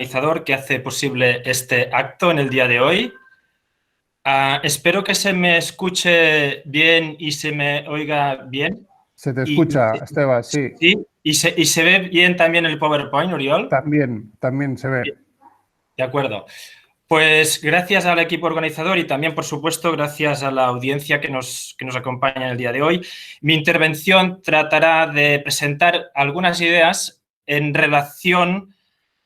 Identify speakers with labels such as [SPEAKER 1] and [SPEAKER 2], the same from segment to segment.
[SPEAKER 1] organizador que hace posible este acto en el día de hoy. Espero que se me escuche bien y se me oiga bien.
[SPEAKER 2] Se te escucha, Esteban, sí.
[SPEAKER 1] Sí, y se ve bien también el PowerPoint, Oriol.
[SPEAKER 2] También se ve.
[SPEAKER 1] De acuerdo. Pues gracias al equipo organizador y también, por supuesto, gracias a la audiencia que nos acompaña en el día de hoy. Mi intervención tratará de presentar algunas ideas en relación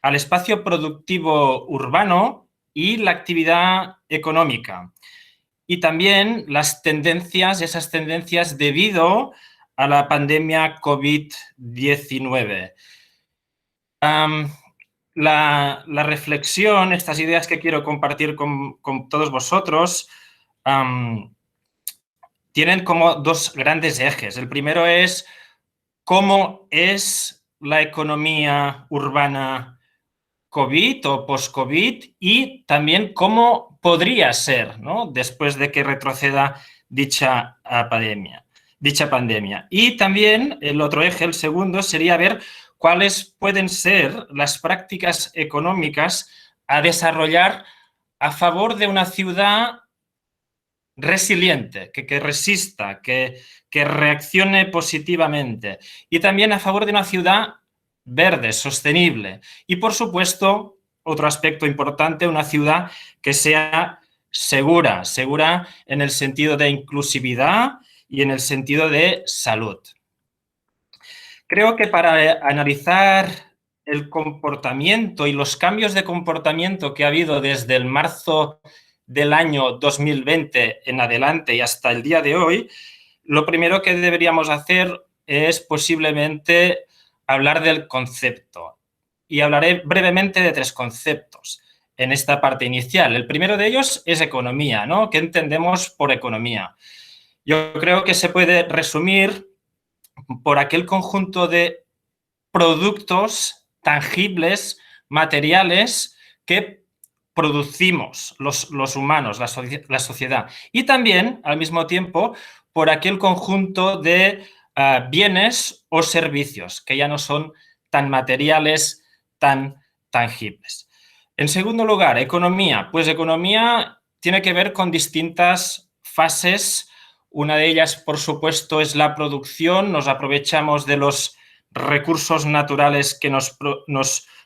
[SPEAKER 1] al espacio productivo urbano y la actividad económica. Y también las tendencias, esas tendencias debido a la pandemia COVID-19. La reflexión, estas ideas que quiero compartir con todos vosotros, tienen como dos grandes ejes. El primero es cómo es la economía urbana COVID o post-COVID y también cómo podría ser, ¿no?, después de que retroceda dicha pandemia. Y también el otro eje, el segundo, sería ver cuáles pueden ser las prácticas económicas a desarrollar a favor de una ciudad resiliente, que resista, que reaccione positivamente, y también a favor de una ciudad verde, sostenible. Y, por supuesto, otro aspecto importante, una ciudad que sea segura, segura en el sentido de inclusividad y en el sentido de salud. Creo que para analizar el comportamiento y los cambios de comportamiento que ha habido desde el marzo del año 2020 en adelante y hasta el día de hoy, lo primero que deberíamos hacer es posiblemente hablar del concepto. Y hablaré brevemente de tres conceptos en esta parte inicial. El primero de ellos es economía, ¿no? ¿Qué entendemos por economía? Yo creo que se puede resumir por aquel conjunto de productos tangibles, materiales, que producimos los humanos, la sociedad. Y también, al mismo tiempo, por aquel conjunto de bienes o servicios que ya no son tan materiales, tan tangibles. En segundo lugar, economía. Pues economía tiene que ver con distintas fases. Una de ellas, por supuesto, es la producción. Nos aprovechamos de los recursos naturales que nos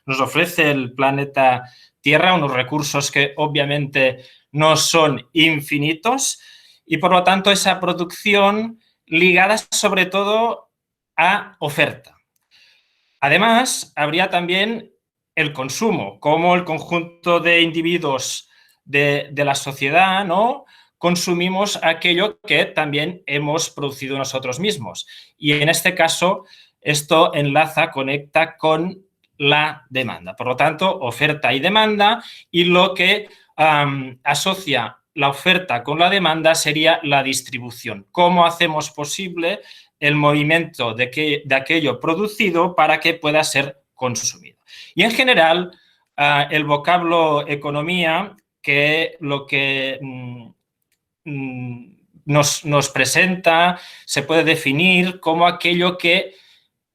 [SPEAKER 1] ofrece el planeta Tierra, unos recursos que obviamente no son infinitos, y por lo tanto esa producción ligada sobre todo a oferta. Además, habría también el consumo, como el conjunto de individuos de la sociedad, ¿no?, consumimos aquello que también hemos producido nosotros mismos. Y en este caso, esto enlaza, conecta con la demanda. Por lo tanto, oferta y demanda, y lo que asocia la oferta con la demanda sería la distribución. ¿Cómo hacemos posible el movimiento de aquello producido para que pueda ser consumido? Y en general, el vocablo economía, que lo que nos presenta, se puede definir como aquello que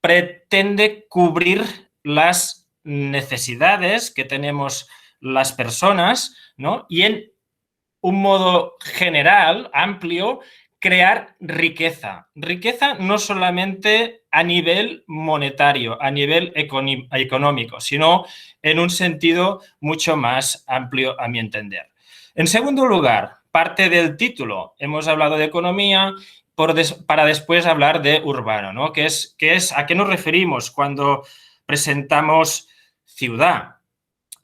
[SPEAKER 1] pretende cubrir las necesidades que tenemos las personas, ¿no?, y en un modo general, amplio, crear riqueza. Riqueza no solamente a nivel monetario, a nivel económico, sino en un sentido mucho más amplio, a mi entender. En segundo lugar, parte del título, hemos hablado de economía para después hablar de urbano, ¿no? ¿Qué es, a qué nos referimos cuando presentamos ciudad?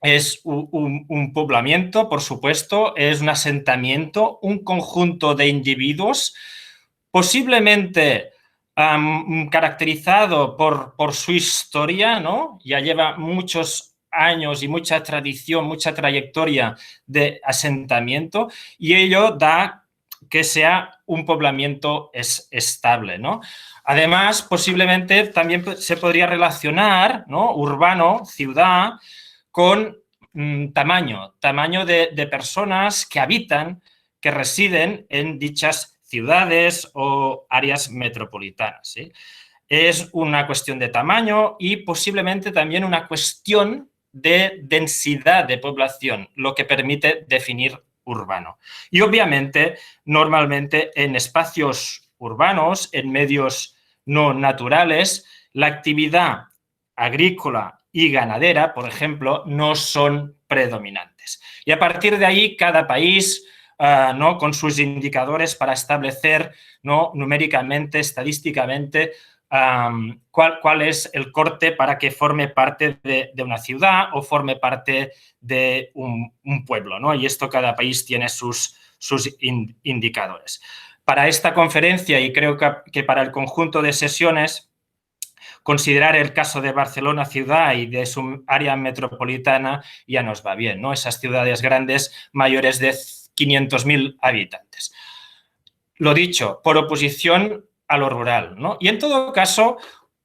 [SPEAKER 1] Es un poblamiento, por supuesto, es un asentamiento, un conjunto de individuos, posiblemente caracterizado por su historia, ¿no? Ya lleva muchos años y mucha tradición, mucha trayectoria de asentamiento, y ello da que sea un poblamiento estable, ¿no? Además, posiblemente también se podría relacionar, ¿no?, urbano, ciudad, con tamaño de personas que habitan, que residen en dichas ciudades o áreas metropolitanas, ¿sí? Es una cuestión de tamaño y posiblemente también una cuestión de densidad de población, lo que permite definir urbano. Y obviamente, normalmente en espacios urbanos, en medios no naturales, la actividad agrícola y ganadera, por ejemplo, no son predominantes. Y a partir de ahí, cada país, ¿no?, con sus indicadores para establecer, ¿no?, numéricamente, estadísticamente, cuál es el corte para que forme parte de una ciudad o forme parte de un pueblo, ¿no? Y esto cada país tiene sus indicadores. Para esta conferencia, y creo que para el conjunto de sesiones, considerar el caso de Barcelona ciudad y de su área metropolitana ya nos va bien, ¿no? Esas ciudades grandes mayores de 500.000 habitantes. Lo dicho, por oposición a lo rural, ¿no? Y en todo caso,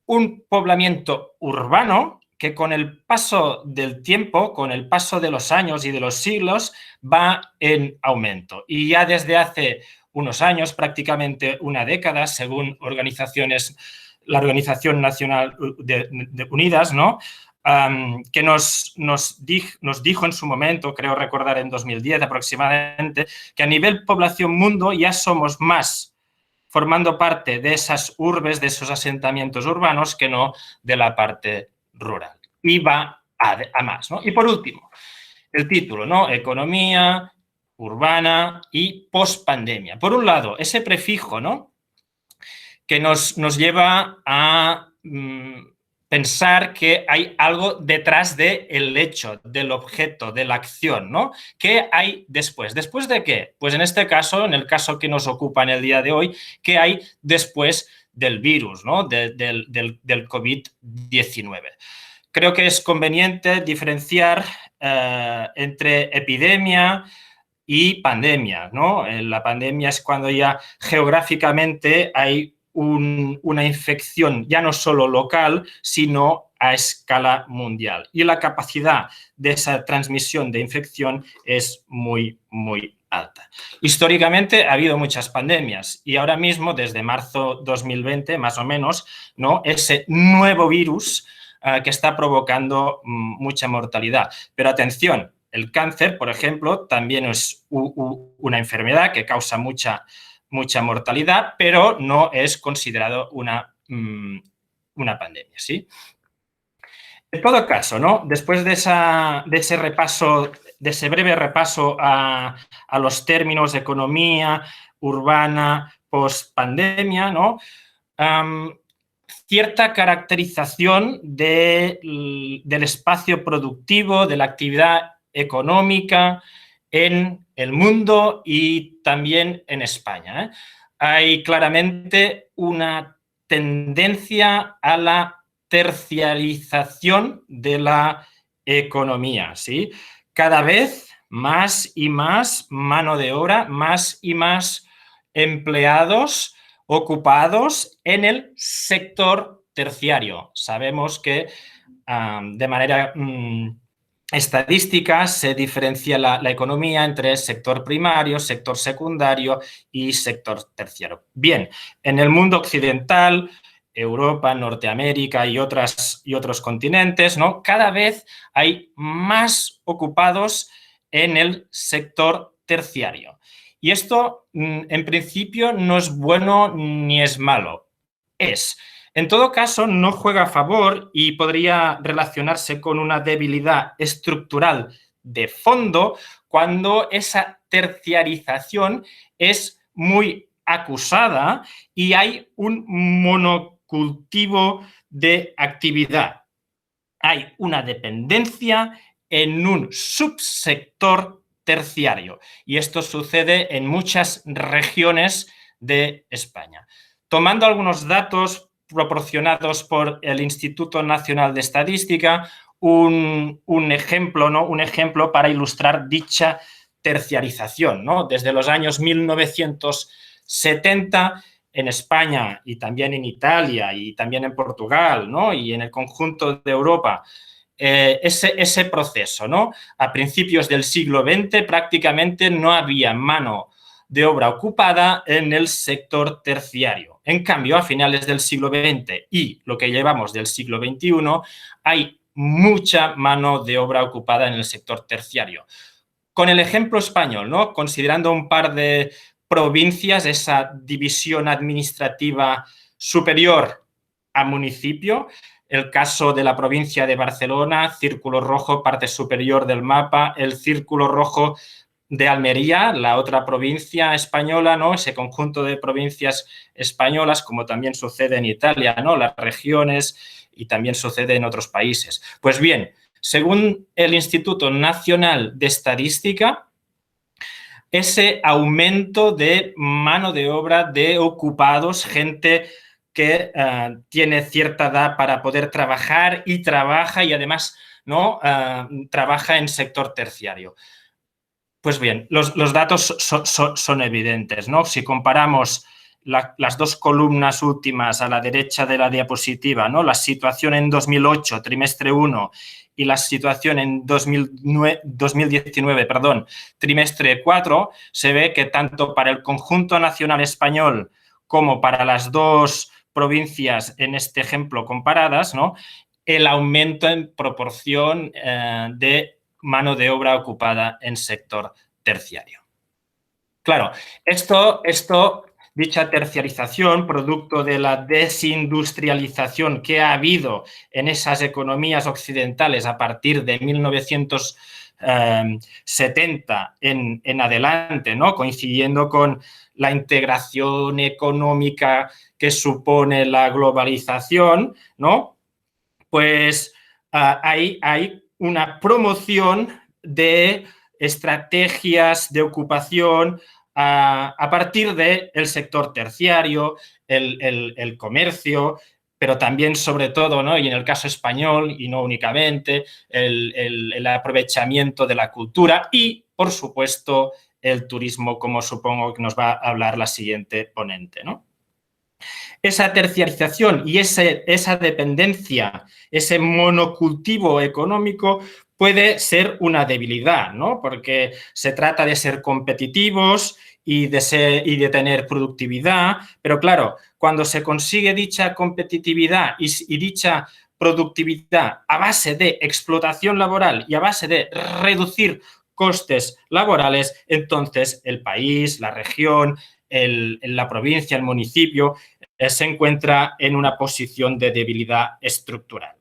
[SPEAKER 1] un poblamiento urbano que con el paso del tiempo, con el paso de los años y de los siglos, va en aumento. Y ya desde hace unos años, prácticamente una década, según organizaciones, la Organización Nacional de Unidas, ¿no?, que nos dijo en su momento, creo recordar en 2010 aproximadamente, que a nivel población mundo ya somos más formando parte de esas urbes, de esos asentamientos urbanos, que no de la parte rural. Y va a más, ¿no? Y por último, el título, ¿no? Economía urbana y pospandemia. Por un lado, ese prefijo, ¿no?, que nos lleva a pensar que hay algo detrás del hecho, del objeto, de la acción, ¿no? ¿Qué hay después? ¿Después de qué? Pues en este caso, en el caso que nos ocupa en el día de hoy, ¿qué hay después del virus, ¿no?, del COVID-19? Creo que es conveniente diferenciar entre epidemia y pandemia, ¿no? La pandemia es cuando ya geográficamente hay una infección ya no solo local, sino a escala mundial. Y la capacidad de esa transmisión de infección es muy, muy alta. Históricamente ha habido muchas pandemias y ahora mismo, desde marzo 2020, más o menos, ¿no?, ese nuevo virus que está provocando mucha mortalidad. Pero atención, el cáncer, por ejemplo, también es una enfermedad que causa mucha mortalidad, pero no es considerado una pandemia, ¿sí? En todo caso, ¿no?, después de ese repaso, de ese breve repaso a los términos de economía urbana post-pandemia, ¿no?, cierta caracterización del espacio productivo, de la actividad económica en el mundo y también en España, ¿eh? Hay claramente una tendencia a la terciarización de la economía, ¿sí? Cada vez más y más mano de obra, más y más empleados ocupados en el sector terciario. Sabemos que de manera estadística se diferencia la economía entre sector primario, sector secundario y sector terciario. Bien, en el mundo occidental, Europa, Norteamérica y otros continentes, ¿no?, cada vez hay más ocupados en el sector terciario. Y esto, en principio, no es bueno ni es malo. En todo caso, no juega a favor y podría relacionarse con una debilidad estructural de fondo cuando esa terciarización es muy acusada y hay un monocultivo de actividad. Hay una dependencia en un subsector terciario y esto sucede en muchas regiones de España. Tomando algunos datos proporcionados por el Instituto Nacional de Estadística, un ejemplo, ¿no?, un ejemplo para ilustrar dicha terciarización, ¿no? Desde los años 1970 en España y también en Italia y también en Portugal, ¿no?, y en el conjunto de Europa, ese proceso, ¿no? A principios del siglo XX prácticamente no había mano de obra ocupada en el sector terciario. En cambio, a finales del siglo XX y lo que llevamos del siglo XXI, hay mucha mano de obra ocupada en el sector terciario. Con el ejemplo español, ¿no? Considerando un par de provincias, esa división administrativa superior a municipio, el caso de la provincia de Barcelona, círculo rojo, parte superior del mapa, el círculo rojo de Almería, la otra provincia española, ¿no? Ese conjunto de provincias españolas, como también sucede en Italia, ¿no? Las regiones, y también sucede en otros países. Pues bien, según el Instituto Nacional de Estadística, ese aumento de mano de obra de ocupados, gente que tiene cierta edad para poder trabajar y trabaja y además, ¿no? Trabaja en sector terciario. Pues bien, los datos son evidentes, ¿no? Si comparamos las dos columnas últimas a la derecha de la diapositiva, ¿no? La situación en 2008, trimestre 1, y la situación en 2019, trimestre 4, se ve que tanto para el conjunto nacional español como para las dos provincias, en este ejemplo, comparadas, ¿no? El aumento en proporción de mano de obra ocupada en sector terciario. Claro, dicha terciarización, producto de la desindustrialización que ha habido en esas economías occidentales a partir de 1970 en adelante, ¿no? Coincidiendo con la integración económica que supone la globalización, ¿no? Pues hay una promoción de estrategias de ocupación a partir del sector terciario, el comercio, pero también, sobre todo, ¿no? Y en el caso español, y no únicamente, el aprovechamiento de la cultura y, por supuesto, el turismo, como supongo que nos va a hablar la siguiente ponente, ¿no? Esa terciarización y esa dependencia, ese monocultivo económico puede ser una debilidad, ¿no? Porque se trata de ser competitivos y de tener productividad, pero claro, cuando se consigue dicha competitividad y dicha productividad a base de explotación laboral y a base de reducir costes laborales, entonces el país, la región, la provincia, el municipio, se encuentra en una posición de debilidad estructural.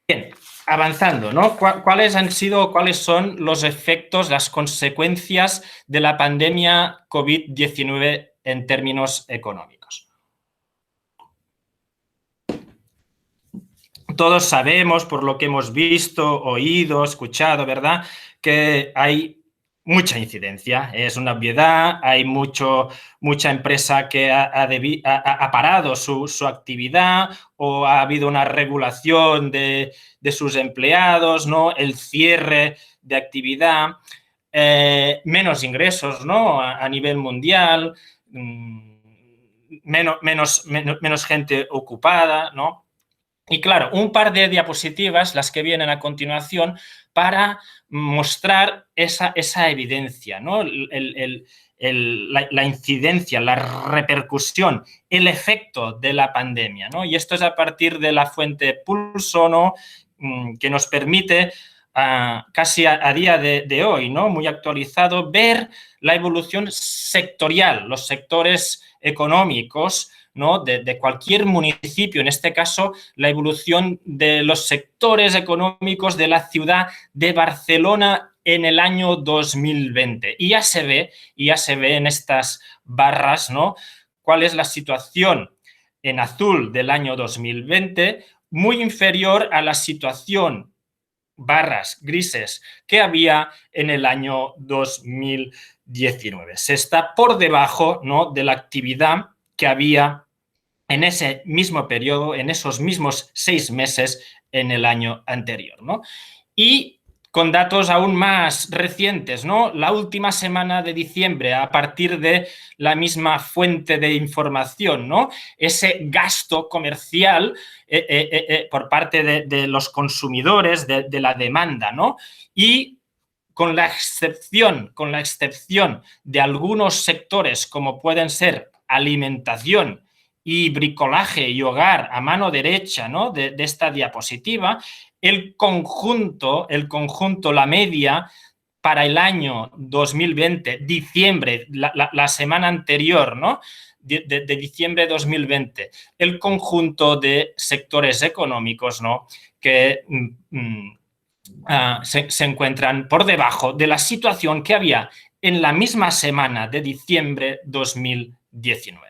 [SPEAKER 1] Bien, avanzando, ¿no? ¿Cuáles son los efectos, las consecuencias de la pandemia COVID-19 en términos económicos? Todos sabemos, por lo que hemos visto, oído, escuchado, ¿verdad?, que hay mucha incidencia, es una obviedad, hay mucha empresa que ha parado su actividad o ha habido una regulación de sus empleados, ¿no? El cierre de actividad, menos ingresos, ¿no? A nivel mundial, menos gente ocupada, ¿no? Y claro, un par de diapositivas, las que vienen a continuación, para mostrar esa evidencia, ¿no? La incidencia, la repercusión, el efecto de la pandemia, ¿no? Y esto es a partir de la fuente Pulso, ¿no? Que nos permite casi a día de hoy, ¿no? Muy actualizado, ver la evolución sectorial, los sectores económicos, ¿no? De cualquier municipio, en este caso, la evolución de los sectores económicos de la ciudad de Barcelona en el año 2020. Y ya se ve en estas barras, ¿no?, cuál es la situación en azul del año 2020, muy inferior a la situación, barras grises, que había en el año 2019. Se está por debajo, ¿no?, de la actividad que había en ese mismo periodo, en esos mismos 6 meses en el año anterior, ¿no? Y con datos aún más recientes, ¿no? La última semana de diciembre, a partir de la misma fuente de información, ¿no? Ese gasto comercial por parte de los consumidores, de la demanda, ¿no? Y con la excepción de algunos sectores como pueden ser alimentación y bricolaje y hogar a mano derecha, ¿no?, de esta diapositiva, el conjunto, la media para el año 2020, diciembre, la semana anterior, ¿no?, de diciembre de 2020, el conjunto de sectores económicos, ¿no?, que se encuentran por debajo de la situación que había en la misma semana de diciembre 2019.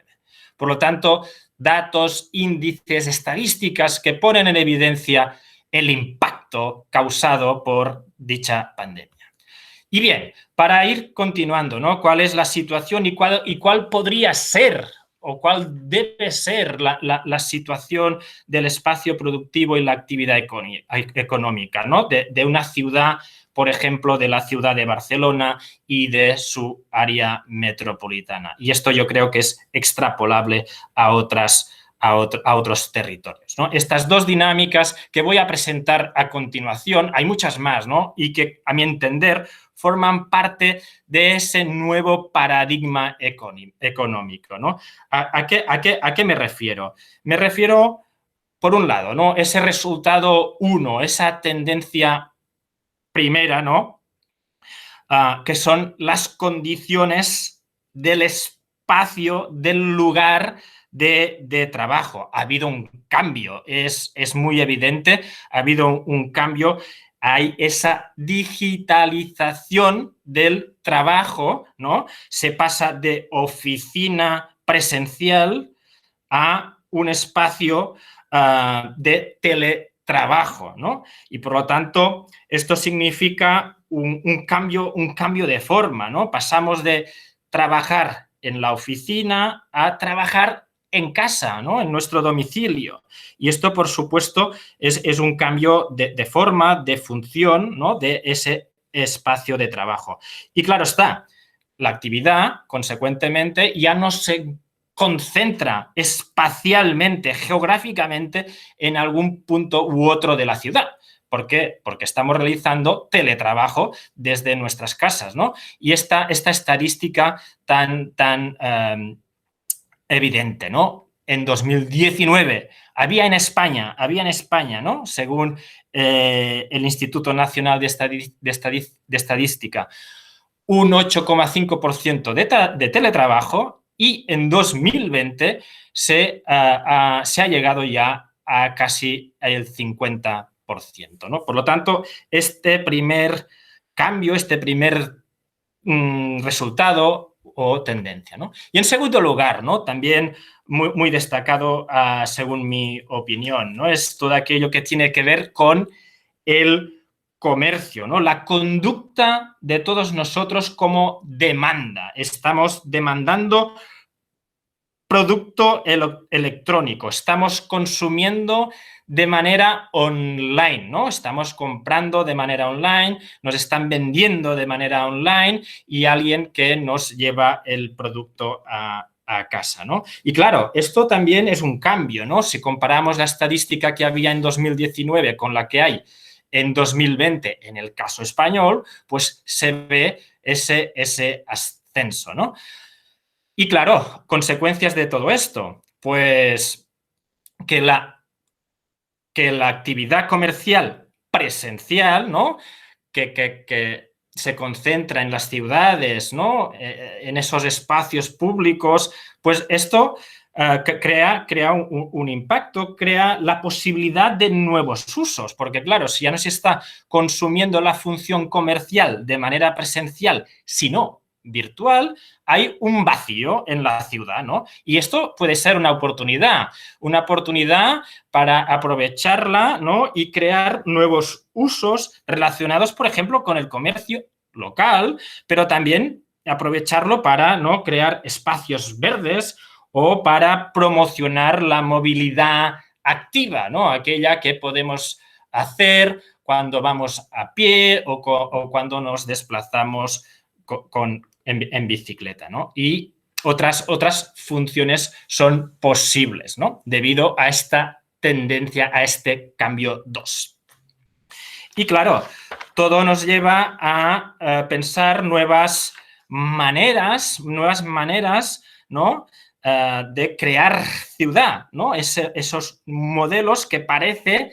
[SPEAKER 1] Por lo tanto, datos, índices, estadísticas que ponen en evidencia el impacto causado por dicha pandemia. Y bien, para ir continuando, ¿no?, ¿cuál es la situación y cuál podría ser o cuál debe ser la situación del espacio productivo y la actividad económica, ¿no?, de una ciudad, por ejemplo, de la ciudad de Barcelona y de su área metropolitana? Y esto yo creo que es extrapolable a otros territorios, ¿no? Estas dos dinámicas que voy a presentar a continuación, hay muchas más, ¿no?, y que, a mi entender, forman parte de ese nuevo paradigma económico, ¿no? ¿A qué me refiero? Me refiero, por un lado, ¿no?, ese resultado 1, esa tendencia primera, ¿no?, que son las condiciones del espacio, del lugar de trabajo. Ha habido un cambio, es muy evidente, ha habido un cambio. Hay esa digitalización del trabajo, ¿no? Se pasa de oficina presencial a un espacio de teletrabajo, ¿no? Y por lo tanto, esto significa un cambio de forma, ¿no? Pasamos de trabajar en la oficina a trabajar en casa, ¿no?, en nuestro domicilio. Y esto, por supuesto, es un cambio de forma, de función, ¿no?, de ese espacio de trabajo. Y claro está, la actividad, consecuentemente, ya no se concentra espacialmente, geográficamente, en algún punto u otro de la ciudad. ¿Por qué? Porque estamos realizando teletrabajo desde nuestras casas, ¿no? Y esta estadística tan evidente, ¿no? En 2019 había en España, ¿no?, según el Instituto Nacional de Estadística, un 8,5% de teletrabajo, y en 2020 se ha llegado ya a casi el 50%, ¿no? Por lo tanto, este primer cambio, este primer resultado o tendencia, ¿no? Y en segundo lugar, ¿no?, también muy destacado, según mi opinión, ¿no?, es todo aquello que tiene que ver con el comercio, ¿no?, la conducta de todos nosotros como demanda. Estamos demandando producto electrónico, estamos consumiendo de manera online, ¿no? Estamos comprando de manera online, nos están vendiendo de manera online y alguien que nos lleva el producto a casa, ¿no? Y claro, esto también es un cambio, ¿no? Si comparamos la estadística que había en 2019 con la que hay en 2020 en el caso español, pues se ve ese ascenso, ¿no? Y claro, consecuencias de todo esto, pues que la actividad comercial presencial, ¿no?, que se concentra en las ciudades, ¿no?, en esos espacios públicos, pues esto crea un impacto, crea la posibilidad de nuevos usos, porque claro, si ya no se está consumiendo la función comercial de manera presencial, sino virtual, hay un vacío en la ciudad, ¿no? Y esto puede ser una oportunidad para aprovecharla, ¿no?, y crear nuevos usos relacionados, por ejemplo, con el comercio local, pero también aprovecharlo para, ¿no?, crear espacios verdes o para promocionar la movilidad activa, ¿no?, aquella que podemos hacer cuando vamos a pie o cuando nos desplazamos en bicicleta, ¿no? Y otras funciones son posibles, ¿no?, debido a esta tendencia, a este cambio 2. Y claro, todo nos lleva a pensar nuevas maneras, ¿no?, de crear ciudad, ¿no? Esos modelos que parece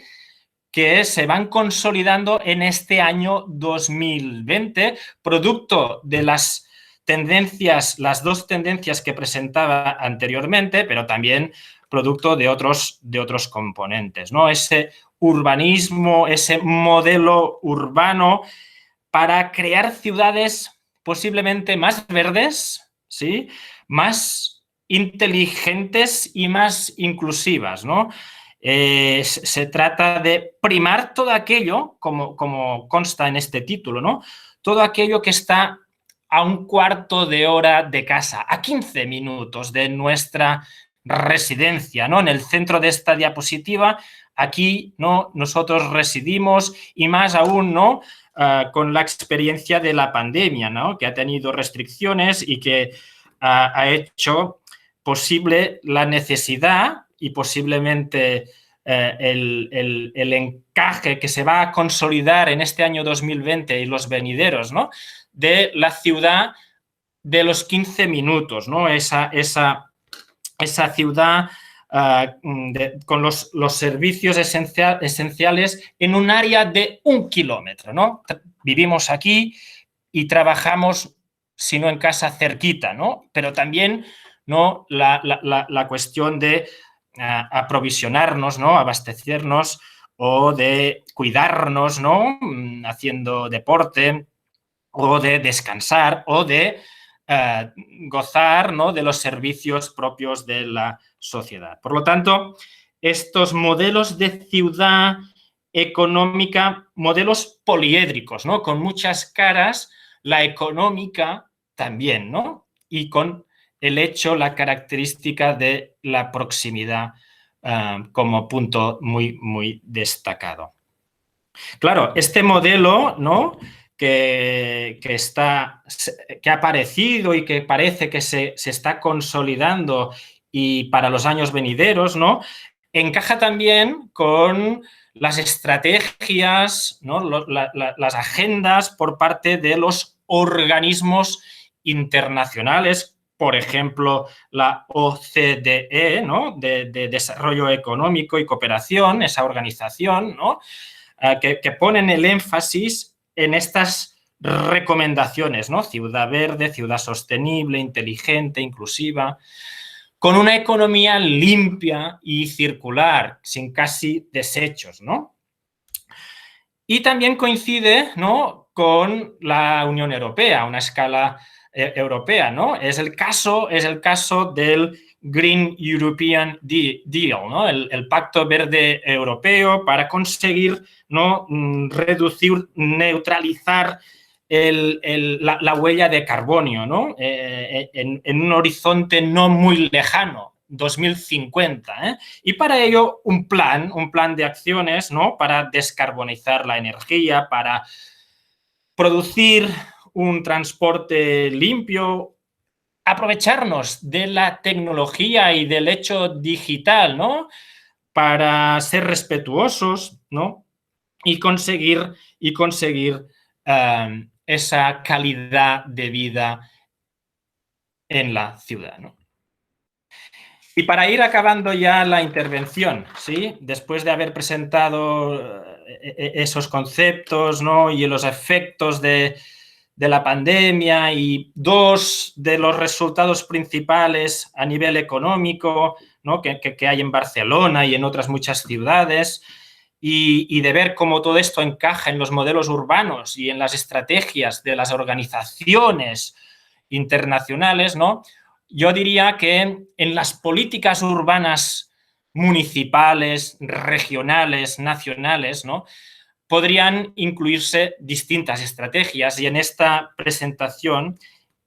[SPEAKER 1] que se van consolidando en este año 2020, producto de las tendencias, las dos tendencias que presentaba anteriormente, pero también producto de otros componentes, ¿no? Ese urbanismo, ese modelo urbano para crear ciudades posiblemente más verdes, ¿sí? Más inteligentes y más inclusivas, ¿no? Se trata de primar todo aquello, como consta en este título, ¿no? Todo aquello que está a un cuarto de hora de casa, a 15 minutos de nuestra residencia, ¿no? En el centro de esta diapositiva, aquí, ¿no? Nosotros residimos y más aún, ¿no? Con la experiencia de la pandemia, ¿no? Que ha tenido restricciones y que ha hecho posible la necesidad y posiblemente el encaje que se va a consolidar en este año 2020 y los venideros, ¿no? De la ciudad de los 15 minutos, ¿no? Esa ciudad con los servicios esenciales en un área de 1 kilómetro, ¿no? Vivimos aquí y trabajamos, si no en casa, cerquita, ¿no? Pero también, ¿no? La cuestión de aprovisionarnos, ¿no? Abastecernos o de cuidarnos, ¿no? Haciendo deporte o de descansar o de gozar, ¿no? De los servicios propios de la sociedad. Por lo tanto, estos modelos de ciudad económica, modelos poliédricos, ¿no? Con muchas caras, la económica también, ¿no? Y con el hecho, la característica de la proximidad como punto muy, muy destacado. Claro, este modelo, ¿no? Que ha aparecido y que parece que se está consolidando y para los años venideros, ¿no? Encaja también con las estrategias, ¿no? Las agendas por parte de los organismos internacionales, por ejemplo, la OCDE, ¿no? de Desarrollo Económico y Cooperación, esa organización, ¿no? Que ponen el énfasis en estas recomendaciones, ¿no? Ciudad verde, ciudad sostenible, inteligente, inclusiva, con una economía limpia y circular, sin casi desechos, ¿no? Y también coincide, ¿no? Con la Unión Europea, a una escala europea, ¿no? Es el caso del Green European Deal, ¿no? El Pacto Verde Europeo para conseguir, ¿no? Reducir, neutralizar la huella de carbonio, ¿no? En un horizonte no muy lejano, 2050, ¿eh? Y para ello un plan de acciones, ¿no? Para descarbonizar la energía, para producir un transporte limpio, aprovecharnos de la tecnología y del hecho digital, ¿no? Para ser respetuosos, ¿no? Y conseguir esa calidad de vida en la ciudad, ¿no? Y para ir acabando ya la intervención, ¿sí? Después de haber presentado esos conceptos, ¿no? Y los efectos de la pandemia y dos de los resultados principales a nivel económico, ¿no? que hay en Barcelona y en otras muchas ciudades, y de ver cómo todo esto encaja en los modelos urbanos y en las estrategias de las organizaciones internacionales, ¿no? Yo diría que en las políticas urbanas municipales, regionales, nacionales, ¿no? Podrían incluirse distintas estrategias y en esta presentación,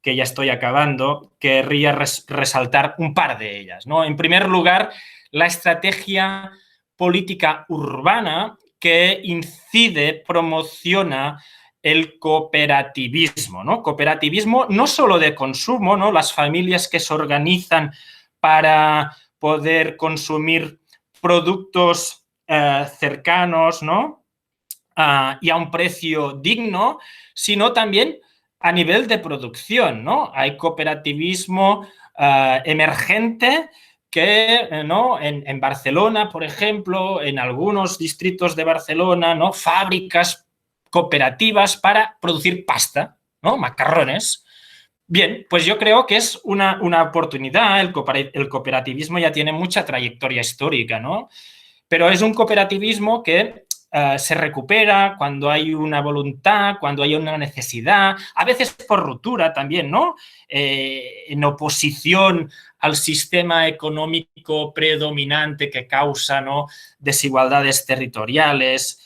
[SPEAKER 1] que ya estoy acabando, querría resaltar un par de ellas, ¿no? En primer lugar, la estrategia política urbana que incide, promociona el cooperativismo, ¿no? Cooperativismo no solo de consumo, ¿no? Las familias que se organizan para poder consumir productos cercanos, ¿no? Y a un precio digno, sino también a nivel de producción, ¿no? Hay cooperativismo emergente que, ¿no? En Barcelona, por ejemplo, en algunos distritos de Barcelona, ¿no? Fábricas cooperativas para producir pasta, ¿no? Macarrones. Bien, pues yo creo que es una oportunidad. El cooperativismo ya tiene mucha trayectoria histórica, ¿no? Pero es un cooperativismo que se recupera cuando hay una voluntad, cuando hay una necesidad, a veces por ruptura también, ¿no? En oposición al sistema económico predominante que causa, ¿no? Desigualdades territoriales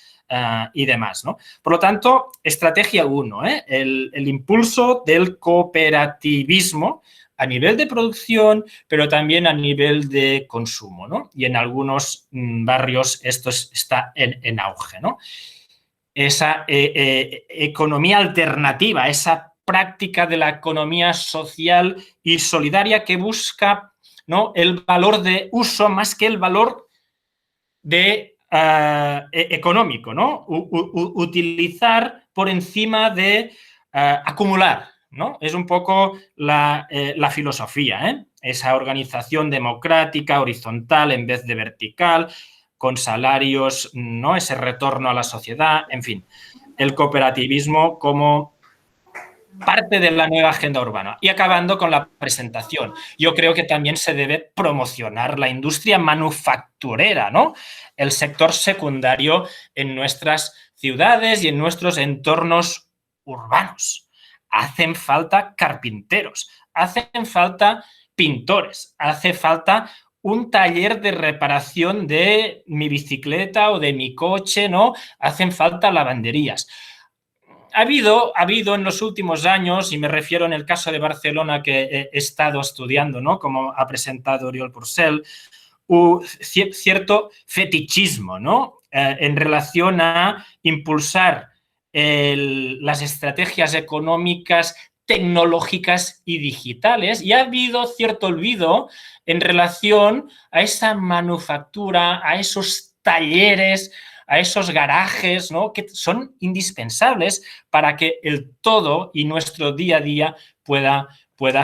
[SPEAKER 1] y demás, ¿no? Por lo tanto, estrategia 1, el impulso del cooperativismo a nivel de producción, pero también a nivel de consumo, ¿no? Y en algunos barrios esto está en auge, ¿no? Esa economía alternativa, esa práctica de la economía social y solidaria que busca, ¿no? El valor de uso más que el valor de económico, ¿no? Utilizar por encima de acumular, ¿no? Es un poco la filosofía, ¿eh? Esa organización democrática, horizontal en vez de vertical, con salarios, ¿no? Ese retorno a la sociedad, en fin, el cooperativismo como parte de la nueva agenda urbana. Y acabando con la presentación, yo creo que también se debe promocionar la industria manufacturera, ¿no? El sector secundario en nuestras ciudades y en nuestros entornos urbanos. Hacen falta carpinteros, hacen falta pintores, hace falta un taller de reparación de mi bicicleta o de mi coche, ¿no? Hacen falta lavanderías. Ha habido en los últimos años, y me refiero en el caso de Barcelona que he estado estudiando, ¿no? Como ha presentado Oriol Porcel, cierto fetichismo, ¿no? En relación a impulsar las estrategias económicas, tecnológicas y digitales, y ha habido cierto olvido en relación a esa manufactura, a esos talleres, a esos garajes, ¿no? Que son indispensables para que el todo y nuestro día a día pueda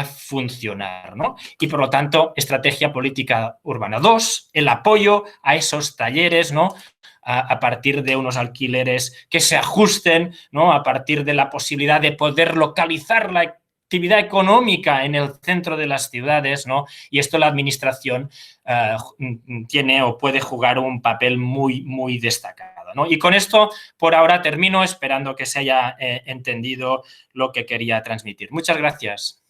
[SPEAKER 1] funcionar, ¿no? Y por lo tanto, estrategia política urbana. 2, el apoyo a esos talleres, ¿no? A partir de unos alquileres que se ajusten, ¿no? A partir de la posibilidad de poder localizar la actividad económica en el centro de las ciudades, ¿no? Y esto la administración tiene o puede jugar un papel muy, muy destacado, ¿no? Y con esto, por ahora, termino esperando que se haya entendido lo que quería transmitir. Muchas gracias.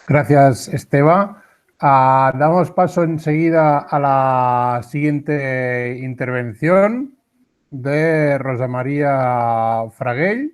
[SPEAKER 2] Gracias, Esteba. Damos paso enseguida a la siguiente intervención de Rosa María Fraguell.